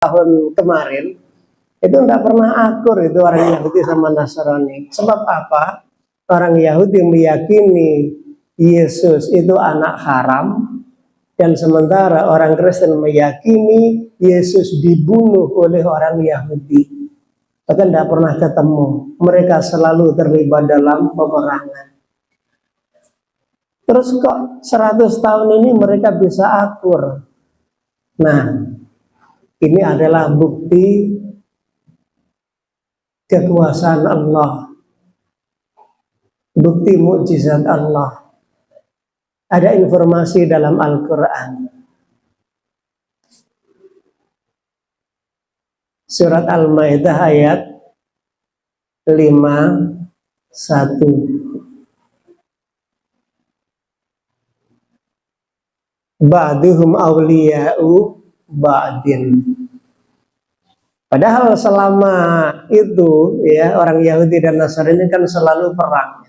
tahun kemarin itu tidak pernah akur itu orang Yahudi sama Nasrani. Sebab apa? Orang Yahudi meyakini Yesus itu anak haram, dan sementara orang Kristen meyakini Yesus dibunuh oleh orang Yahudi. Bahkan tidak pernah ketemu. Mereka selalu terlibat dalam peperangan. Terus kok 100 tahun ini mereka bisa akur? Nah, ini adalah bukti kekuasaan Allah, bukti mukjizat Allah. Ada informasi dalam Al-Quran. Surat Al-Maidah ayat 51. Ba'duhum awliya'u ba'din. Padahal selama itu ya orang Yahudi dan Nasrani kan selalu perang.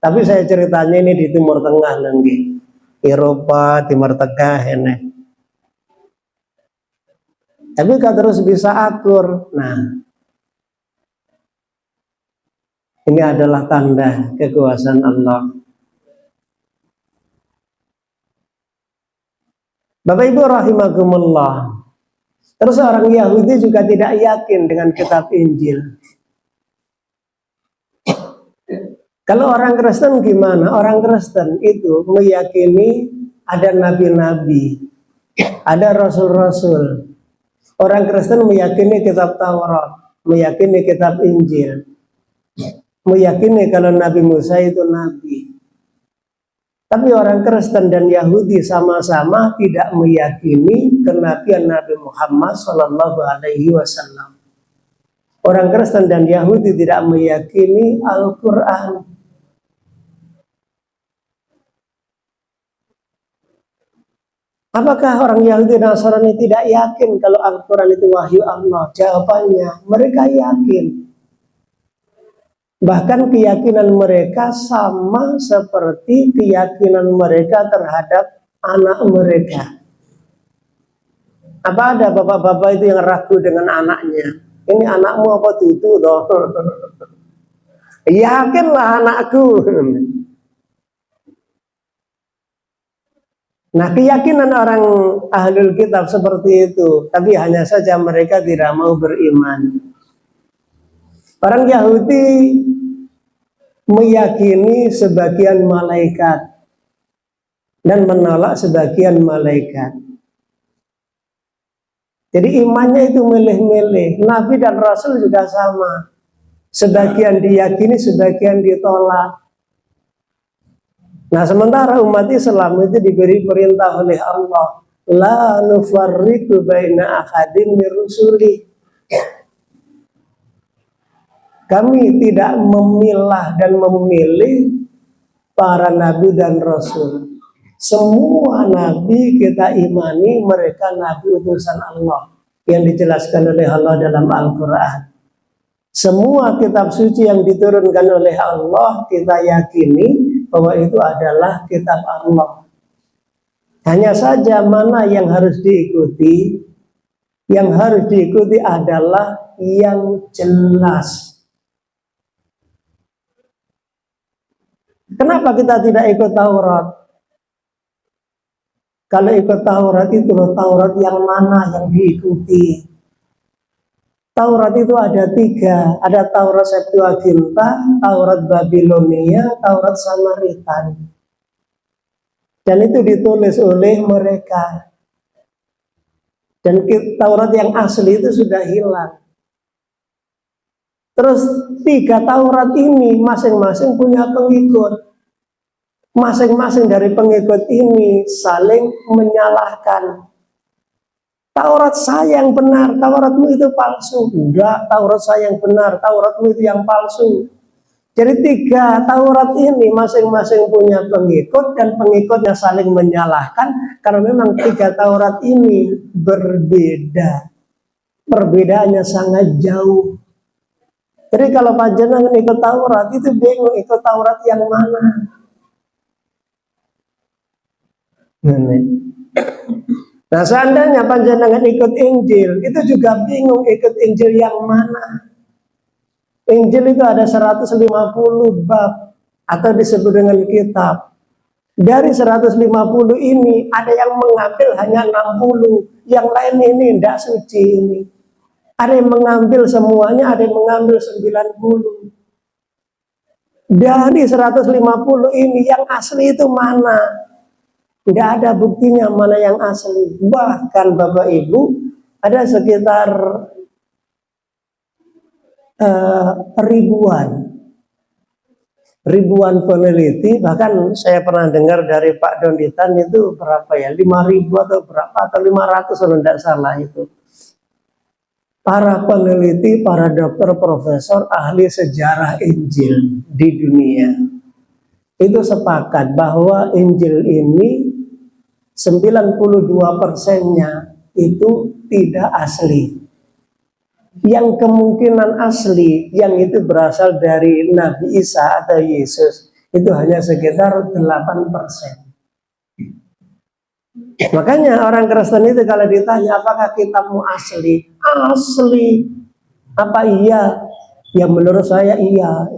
Tapi saya ceritanya ini di Timur Tengah nanti, Eropa, Timur Tengah ini. Tapi kan terus bisa akur. Nah, ini adalah tanda kekuasaan Allah. Bapak Ibu rahimakumullah. Terus orang Yahudi juga tidak yakin dengan kitab Injil. Kalau orang Kristen gimana? Orang Kristen itu meyakini ada nabi-nabi, ada rasul-rasul. Orang Kristen meyakini kitab Taurat, meyakini kitab Injil, meyakini kalau Nabi Musa itu nabi. Tapi orang Kristen dan Yahudi sama-sama tidak meyakini kenabian Nabi Muhammad SAW. Orang Kristen dan Yahudi tidak meyakini Al-Quran. Apakah orang Yahudi dan Nasrani tidak yakin kalau Al-Quran itu wahyu Allah? Jawabannya, mereka yakin. Bahkan keyakinan mereka sama seperti keyakinan mereka terhadap anak mereka. Apa ada bapak-bapak itu yang ragu dengan anaknya? Ini anakmu apa itu loh? Yakinlah anakku. Nah, keyakinan orang ahlul kitab seperti itu, tapi hanya saja mereka tidak mau beriman. Orang Yahudi meyakini sebagian malaikat dan menolak sebagian malaikat. Jadi imannya itu milih-milih. Nabi dan Rasul juga sama. Sebagian diyakini, sebagian ditolak. Nah, sementara umat Islam itu diberi perintah oleh Allah, la nufarriqu baina ahadin min rusuli. Kami tidak memilah dan memilih para nabi dan rasul. Semua nabi kita imani mereka nabi utusan Allah yang dijelaskan oleh Allah dalam Al-Quran. Semua kitab suci yang diturunkan oleh Allah kita yakini bahwa itu adalah kitab Allah. Hanya saja mana yang harus diikuti? Yang harus diikuti adalah yang jelas. Kenapa kita tidak ikut Taurat? Kalau ikut Taurat itu loh, Taurat yang mana yang diikuti? Taurat itu ada 3, ada Taurat Septuaginta, Taurat Babilonia, Taurat Samaritan. Dan itu ditulis oleh mereka. Dan Taurat yang asli itu sudah hilang. Terus 3 Taurat ini masing-masing punya pengikut. Masing-masing dari pengikut ini saling menyalahkan. Taurat saya yang benar, Tauratmu itu palsu. Enggak, Taurat saya yang benar, Tauratmu itu yang palsu. Jadi 3 Taurat ini masing-masing punya pengikut dan pengikutnya saling menyalahkan karena memang 3 Taurat ini berbeda. Perbedaannya sangat jauh. Jadi kalau panjenengan ikut Taurat itu bingung ikut Taurat yang mana. Nah, seandainya panjenengan ikut Injil, itu juga bingung ikut Injil yang mana. Injil itu ada 150 bab atau disebut dengan kitab. Dari 150 ini ada yang mengambil hanya 60, yang lain ini tidak suci ini. Ada yang mengambil semuanya, ada yang mengambil 90. Dari 150 ini yang asli itu mana? Tidak ada buktinya mana yang asli. Bahkan Bapak Ibu ada sekitar ribuan peneliti, bahkan saya pernah dengar dari Pak Donditan itu berapa ya, 5.000 atau berapa, atau 500 kalau tidak salah itu. Para peneliti, para dokter, profesor, ahli sejarah Injil di dunia itu sepakat bahwa Injil ini 92%-nya itu tidak asli. Yang kemungkinan asli yang itu berasal dari Nabi Isa atau Yesus itu hanya sekitar 8%. Makanya orang Kristen itu kalau ditanya apakah kitabmu asli? Asli. Apa iya? Ya menurut saya iya.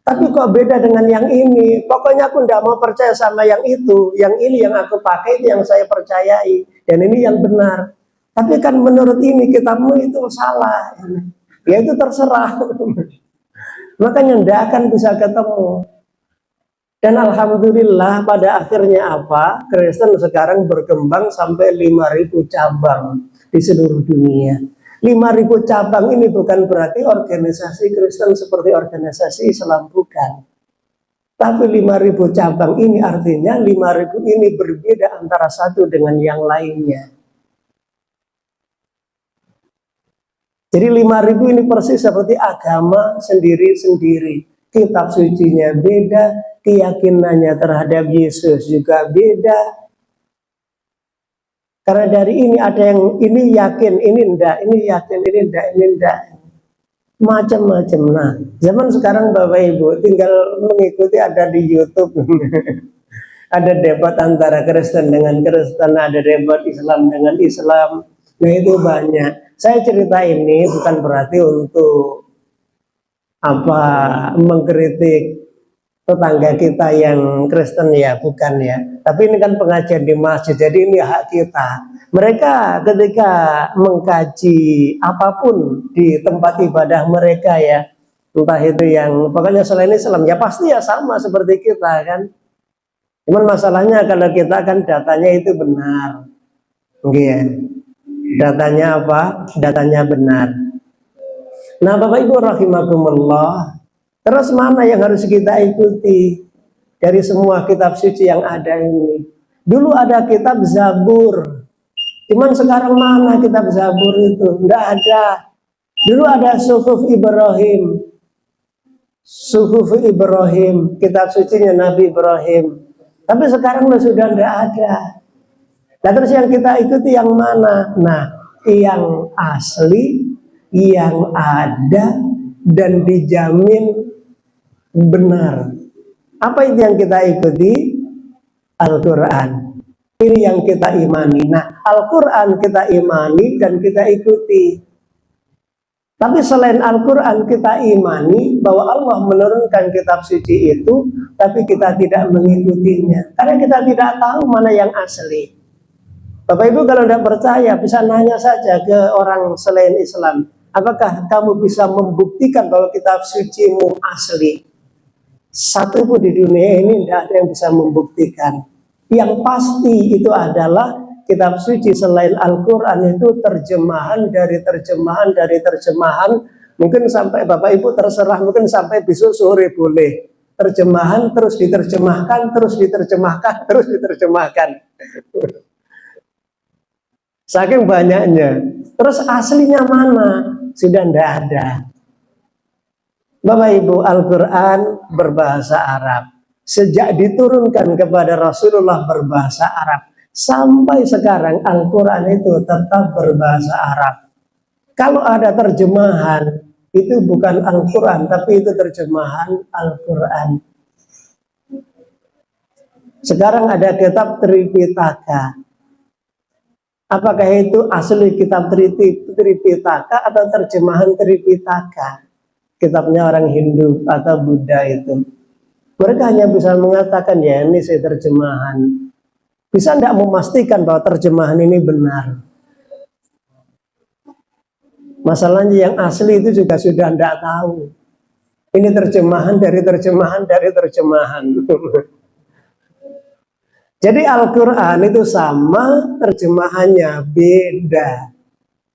Tapi kok beda dengan yang ini? Pokoknya aku tidak mau percaya sama yang itu. Yang ini yang aku pakai, itu yang saya percayai. Dan ini yang benar. Tapi kan menurut ini kitabmu itu salah. Ya itu terserah. Makanya tidak akan bisa ketemu. Dan alhamdulillah pada akhirnya apa? Kristen sekarang berkembang sampai 5.000 cabang di seluruh dunia. 5.000 cabang ini bukan berarti organisasi Kristen seperti organisasi Islam, bukan. Tapi 5.000 cabang ini artinya 5.000 ini berbeda antara satu dengan yang lainnya. Jadi 5.000 ini persis seperti agama sendiri-sendiri. Kitab sucinya beda, keyakinannya terhadap Yesus juga beda. Karena dari ini ada yang ini yakin, ini enggak, ini yakin, ini enggak, ini enggak. Macam-macam. Nah, zaman sekarang Bapak Ibu tinggal mengikuti, ada di YouTube. Ada debat antara Kristen dengan Kristen, ada debat Islam dengan Islam. Nah, itu banyak. Saya cerita ini bukan berarti untuk mengkritik tetangga kita yang Kristen, ya, bukan ya. Tapi ini kan pengajian di masjid, jadi ini hak kita. Mereka ketika mengkaji apapun di tempat ibadah mereka, ya, entah itu yang pokoknya selain Islam, ya pasti ya sama seperti kita kan. Cuman masalahnya kalau kita kan datanya itu benar, gitu. Datanya apa? Datanya benar. Nah, Bapak Ibu rahimakumullah, terus mana yang harus kita ikuti dari semua kitab suci yang ada ini? Dulu ada kitab Zabur, cuman sekarang mana kitab Zabur itu? Tidak ada. Dulu ada Suhuf Ibrahim, kitab sucinya Nabi Ibrahim. Tapi sekarang sudah tidak ada. Nah, terus yang kita ikuti yang mana? Nah, yang asli, yang ada, dan dijamin benar. Apa itu yang kita ikuti? Al-Quran. Ini yang kita imani. Nah, Al-Quran kita imani dan kita ikuti. Tapi selain Al-Quran kita imani bahwa Allah menurunkan kitab suci itu, tapi kita tidak mengikutinya. Karena kita tidak tahu mana yang asli. Bapak Ibu kalau tidak percaya bisa nanya saja ke orang selain Islam. Apakah kamu bisa membuktikan bahwa kitab sucimu asli? Satu pun di dunia ini tidak ada yang bisa membuktikan. Yang pasti itu adalah kitab suci selain Al-Quran itu terjemahan dari terjemahan. Mungkin sampai Bapak Ibu terserah, mungkin sampai besok sore boleh. Terjemahan terus diterjemahkan, terus diterjemahkan, terus diterjemahkan. Saking banyaknya. Terus aslinya mana? Sudah tidak ada. Bapak Ibu, Al-Quran berbahasa Arab. Sejak diturunkan kepada Rasulullah berbahasa Arab, sampai sekarang Al-Quran itu tetap berbahasa Arab. Kalau ada terjemahan, itu bukan Al-Quran, tapi itu terjemahan Al-Quran. Sekarang ada kitab Tripitaka. Apakah itu asli kitab Tripitaka atau terjemahan Tripitaka? Kitabnya orang Hindu atau Buddha itu. Mereka hanya bisa mengatakan ya ini saya terjemahan. Bisa tidak memastikan bahwa terjemahan ini benar. Masalahnya yang asli itu juga sudah tidak tahu. Ini terjemahan dari terjemahan dari terjemahan. Jadi Al-Quran itu sama, terjemahannya beda.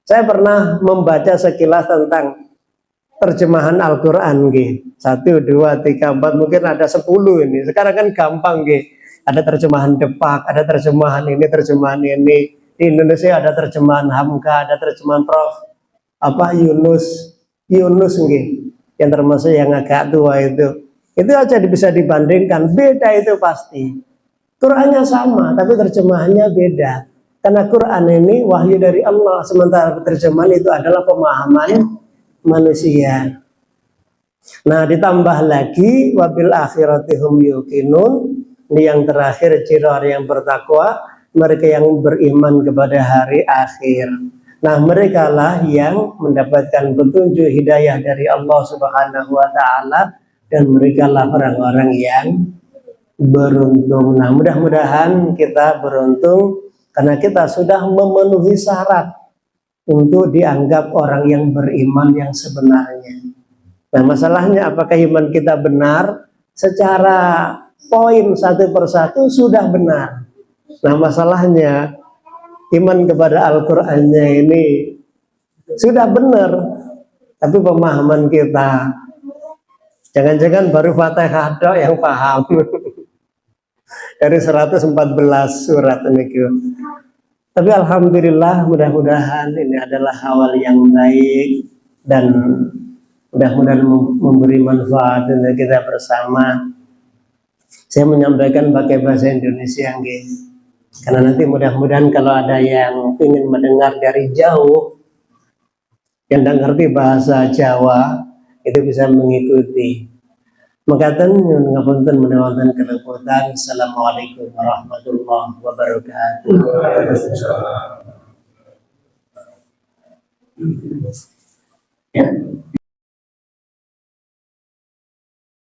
Saya pernah membaca sekilas tentang terjemahan Al-Quran. 1, 2, 3, 4, mungkin ada 10 ini. Sekarang kan gampang. Ada terjemahan Depak, ada terjemahan ini, terjemahan ini. Di Indonesia ada terjemahan Hamka, ada terjemahan Prof. Yunus yang termasuk yang agak tua itu aja bisa dibandingkan, beda itu pasti. Qurannya sama tapi terjemahannya beda, karena Quran ini wahyu dari Allah, sementara terjemahan itu adalah pemahaman manusia. Nah, ditambah lagi wabil akhirati hum yuqinun, ini yang terakhir ciri orang yang bertakwa, mereka yang beriman kepada hari akhir. Nah, mereka lah yang mendapatkan petunjuk hidayah dari Allah Subhanahu wa Ta'ala, dan mereka lah orang-orang yang beruntung. Nah, mudah-mudahan kita beruntung karena kita sudah memenuhi syarat untuk dianggap orang yang beriman yang sebenarnya. Nah, masalahnya apakah iman kita benar? Secara poin satu persatu sudah benar. Nah, masalahnya iman kepada Al-Qur'annya ini sudah benar, tapi pemahaman kita jangan-jangan baru Fatihah yang paham dari 114 surat ini. Tapi alhamdulillah, mudah-mudahan ini adalah awal yang baik dan mudah-mudahan memberi manfaat untuk kita bersama. Saya menyampaikan pakai bahasa Indonesia, karena nanti mudah-mudahan kalau ada yang ingin mendengar dari jauh, yang tidak ngerti bahasa Jawa, itu bisa mengikuti. Makatan ngapunten menawarkan keleputan. Assalamualaikum warahmatullahi wabarakatuh.